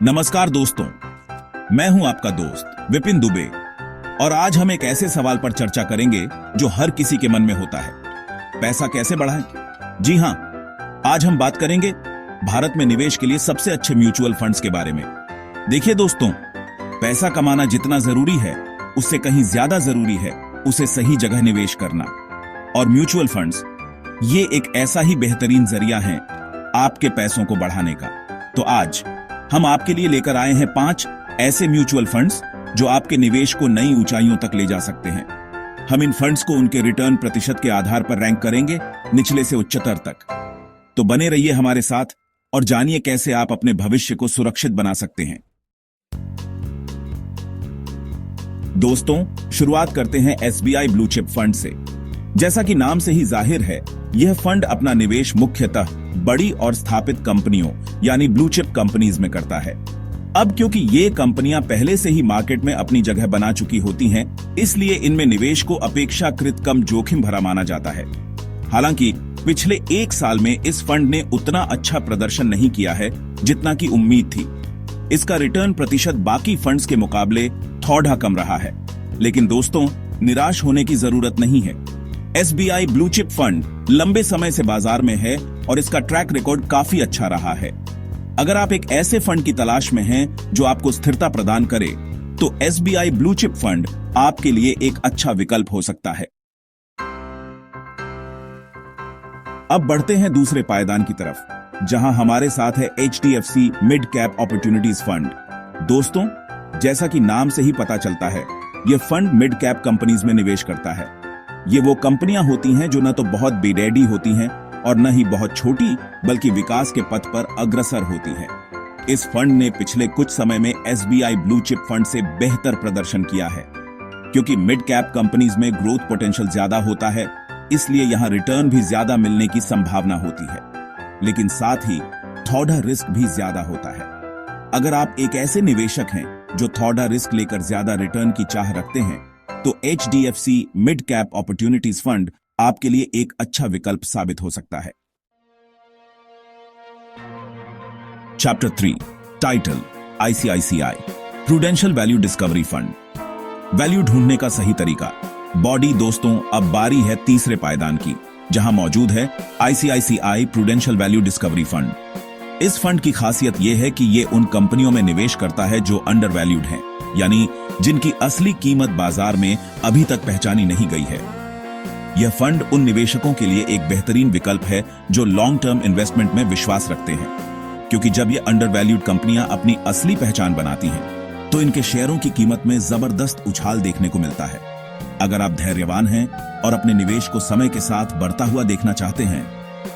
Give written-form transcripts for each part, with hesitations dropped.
नमस्कार दोस्तों, मैं हूं आपका दोस्त विपिन दुबे और आज हम एक ऐसे सवाल पर चर्चा करेंगे जो हर किसी के मन में होता है। पैसा कैसे बढ़ाएं? जी हां, आज हम बात करेंगे भारत में निवेश के लिए सबसे अच्छे म्यूचुअल फंड्स के बारे में। देखिए दोस्तों, पैसा कमाना जितना जरूरी है उससे कहीं ज्यादा जरूरी है उसे सही जगह निवेश करना। और म्यूचुअल फंड्स ये एक ऐसा ही बेहतरीन जरिया है आपके पैसों को बढ़ाने का। तो आज हम आपके लिए लेकर आए हैं 5 ऐसे म्यूचुअल फंड्स जो आपके निवेश को नई ऊंचाइयों तक ले जा सकते हैं। हम इन फंड्स को उनके रिटर्न प्रतिशत के आधार पर रैंक करेंगे, निचले से उच्चतर तक। तो बने रहिए हमारे साथ और जानिए कैसे आप अपने भविष्य को सुरक्षित बना सकते हैं। दोस्तों, शुरुआत करते हैं एसबीआई ब्लू चिप फंड से। जैसा कि नाम से ही जाहिर है, यह फंड अपना निवेश मुख्यतः बड़ी और स्थापित कंपनियों यानी ब्लू चिप कंपनीज में करता है। अब क्योंकि ये कंपनियां पहले से ही मार्केट में अपनी जगह बना चुकी होती हैं, इसलिए इनमें निवेश को अपेक्षाकृत कम जोखिम भरा माना जाता है। हालांकि पिछले 1 साल में इस फंड ने उतना अच्छा प्रदर्शन नहीं किया है जितना की उम्मीद थी। इसका रिटर्न प्रतिशत बाकी फंड्स के मुकाबले थोड़ा कम रहा है। लेकिन दोस्तों, निराश होने की जरूरत नहीं है। एसबीआई ब्लू चिप फंड लंबे समय से बाजार में है और इसका ट्रैक रिकॉर्ड काफी अच्छा रहा है। अगर आप एक ऐसे फंड की तलाश में हैं जो आपको स्थिरता प्रदान करे, तो एसबीआई ब्लू चिप फंड आपके लिए एक अच्छा विकल्प हो सकता है। अब बढ़ते हैं दूसरे पायदान की तरफ, जहां हमारे साथ है HDFC mid cap opportunities fund. दोस्तों, जैसा कि नाम से ही पता चलता है, यह फंड मिड कैप कंपनीज में निवेश करता है। ये वो कंपनियां होती हैं जो न तो बहुत बेडैडी होती हैं और न ही बहुत छोटी, बल्कि विकास के पथ पर अग्रसर होती हैं। इस फंड ने पिछले कुछ समय में एसबीआई ब्लू चिप फंड से बेहतर प्रदर्शन किया है। क्योंकि मिड कैप कंपनीज में ग्रोथ पोटेंशियल ज्यादा होता है, इसलिए यहां रिटर्न भी ज्यादा मिलने की संभावना होती है, लेकिन साथ ही थोड़ा रिस्क भी ज्यादा होता है। अगर आप एक ऐसे निवेशक हैं जो थोड़ा रिस्क लेकर ज्यादा रिटर्न की चाह रखते हैं, तो HDFC mid cap opportunities fund आपके लिए एक अच्छा विकल्प साबित हो सकता है। Chapter 3 title ICICI prudential value discovery fund. Value ढूंढने का सही तरीका। बॉडी दोस्तों, अब बारी है तीसरे पायदान की, जहां मौजूद है ICICI prudential value discovery fund. इस फंड की खासियत यह है कि यह उन कंपनियों में निवेश करता है जो अंडर वैल्यूड हैं, यानी जिनकी असली कीमत बाजार में अभी तक पहचानी नहीं गई है। यह फंड उन निवेशकों के लिए एक बेहतरीन विकल्प है जो लॉन्ग टर्म इन्वेस्टमेंट में विश्वास रखते हैं, क्योंकि जब ये अंडर वैल्यूड कंपनियां अपनी असली पहचान बनाती हैं, तो इनके शेयरों की कीमत में जबरदस्त उछाल देखने को मिलता है। अगर आप धैर्यवान हैं और अपने निवेश को समय के साथ बढ़ता हुआ देखना चाहते हैं,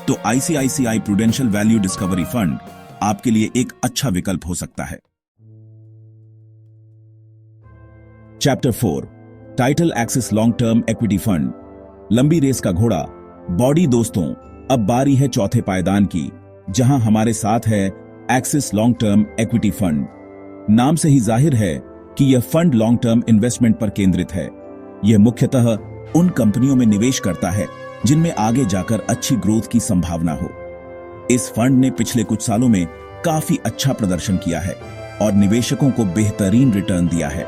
तो ICICI prudential value discovery fund आपके लिए एक अच्छा विकल्प हो सकता है। Chapter 4 title axis long term equity fund. लंबी रेस का घोड़ा। बॉडी दोस्तों, अब बारी है चौथे पायदान की, जहां हमारे साथ है axis long term equity fund. नाम से ही जाहिर है कि यह फंड लॉन्ग टर्म इन्वेस्टमेंट पर केंद्रित है। यह मुख्यतः उन कंपनियों में निवेश करता है जिनमें आगे जाकर अच्छी ग्रोथ की संभावना हो। इस फंड ने पिछले कुछ सालों में काफी अच्छा प्रदर्शन किया है और निवेशकों को बेहतरीन रिटर्न दिया है।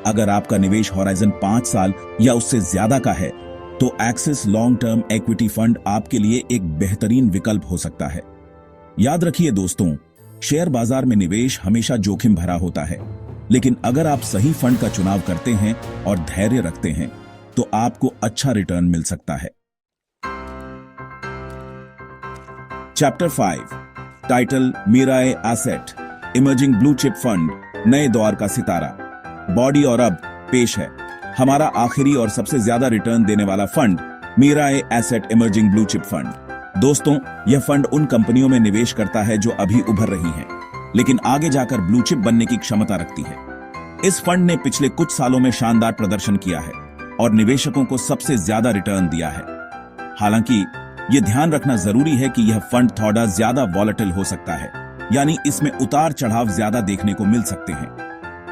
अगर आपका निवेश होराइजन 5 साल या उससे ज्यादा का है, तो axis long term equity fund आपके लिए एक बेहतरीन विकल्प हो सकता है। याद रखिए दोस्तों, शेयर बाजार में निवेश हमेशा जोखिम भरा होता है, लेकिन अगर आप सही फंड का चुनाव करते हैं और धैर्य रखते हैं, तो आपको अच्छा रिटर्न मिल सकता है। Chapter 5 title Mirae asset emerging blue chip fund, नए दौर का सितारा। बॉडी और अब पेश है हमारा आखिरी और सबसे ज्यादा रिटर्न देने वाला fund, Mirae asset emerging blue chip fund. दोस्तों, यह फंड उन कंपनियों में निवेश करता है जो अभी उभर रही हैं, लेकिन आगे जाकर ब्लू चिप बनने की क्षमता रखती है। इस फंड ने पिछले कुछ सालों में शानदार प्रदर्शन किया है और निवेशकों को सबसे ज्यादा रिटर्न दिया है। हालांकि यह ध्यान रखना जरूरी है कि यह फंड थोड़ा ज्यादा वॉलेटिल हो सकता है, यानी इसमें उतार चढ़ाव ज्यादा देखने को मिल सकते हैं।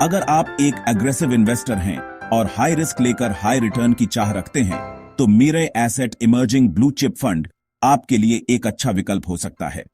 अगर आप एक एग्रेसिव इन्वेस्टर हैं और हाई रिस्क लेकर हाई रिटर्न की चाह रखते हैं, तो Mirae asset emerging blue chip fund आपके लिए एक अच्छा विकल्प हो सकता है।